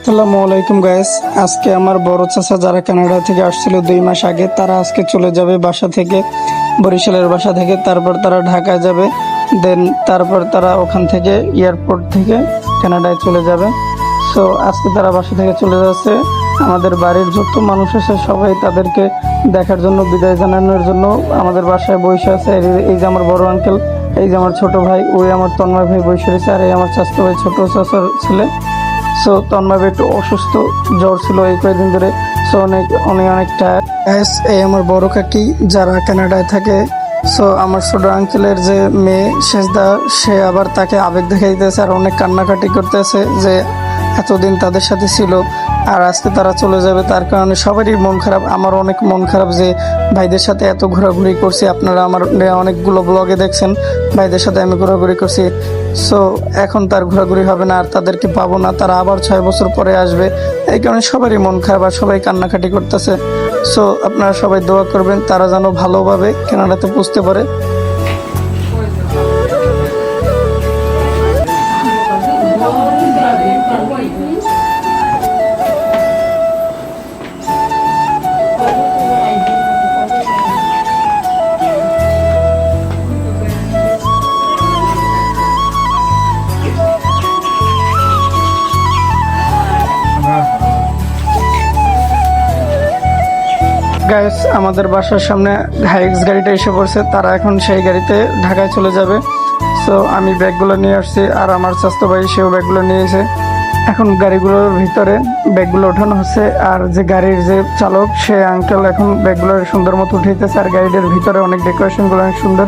আসসালামু আলাইকুম গাইস। আজকে আমার বড় চাচা যারা কানাডা থেকে আসছিল 2 মাস আগে, তারা আজকে চলে যাবে বাসা থেকে, বরিশালের বাসা থেকে। তারপর তারা ঢাকায় যাবে, দেন তারপর তারা ওখান থেকে এয়ারপোর্ট থেকে কানাডায় চলে যাবে। সো আজকে তারা বাসা থেকে চলে যাচ্ছে। আমাদের বাড়ির যত মানুষ আছে সবাই তাদেরকে দেখার জন্য, বিদায় জানানোর জন্য আমাদের বাসায় বসে আছে। এই যে আমার বড় আঙ্কেল, এই যে আমার ছোট ভাই, ওই আমার তন্ময় ভাই বসে রয়েছে, আর এই আমার চাচতো ভাই ছোট চাচার ছেলে। সো তন্ময় ভাই একটু অসুস্থ, জ্বর ছিল এই কয়েকদিন ধরে। সো অনেক টায়ার্ড। এই আমার বড় কাকি যারা কানাডায় থাকে। সো আমার ছোট আঙ্কেলের যে মেয়ে শেষদা, সে আবার তাকে আবেগ দেখাই দিতেছে আর অনেক কান্নাকাটি করতেছে যে এতদিন তাদের সাথে ছিল আর আজকে তারা চলে যাবে। তার কারণে সবারই মন খারাপ, আমার অনেক মন খারাপ যে ভাইদের সাথে এত ঘোরাঘুরি করছি। আপনারা আমার অনেকগুলো ব্লগে দেখছেন ভাইদের সাথে আমি ঘোরাঘুরি করছি। সো এখন তার ঘোরাঘুরি হবে না আর তাদেরকে পাবো না, তারা আবার 6 বছর পরে আসবে। এই কারণে সবারই মন খারাপ আর সবাই কান্নাকাটি করতেছে। সো আপনারা সবাই দোয়া করবেন তারা যেন ভালোভাবে কানাডাতে পৌঁছতে পারে। গাইস, আমাদের বাসার সামনে হাইক্স গাড়িটা এসে পড়ছে, তারা এখন সেই গাড়িতে ঢাকায় চলে যাবে। সো আমি ব্যাগগুলো নিয়ে আসছি আর আমার স্বাস্থ্য ভাই সেও ব্যাগগুলো নিয়েছে। এখন গাড়িগুলোর ভিতরে ব্যাগগুলো ওঠানো হচ্ছে আর যে গাড়ির যে চালক সে আঙ্কেল এখন ব্যাগগুলো সুন্দর মতো উঠাইতেছে আর গাড়িটার ভিতরে অনেক ডেকোরেশনগুলো অনেক সুন্দর।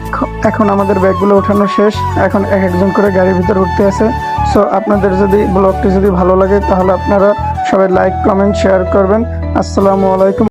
এখন আমাদের ব্যাগগুলো ওঠানো শেষ, এখন এক একজন করে গাড়ির ভিতরে উঠতে আছে। সো আপনাদের যদি ব্লগটি যদি ভালো লাগে তাহলে আপনারা সবাই লাইক, কমেন্ট, শেয়ার করবেন। আসসালামু আলাইকুম।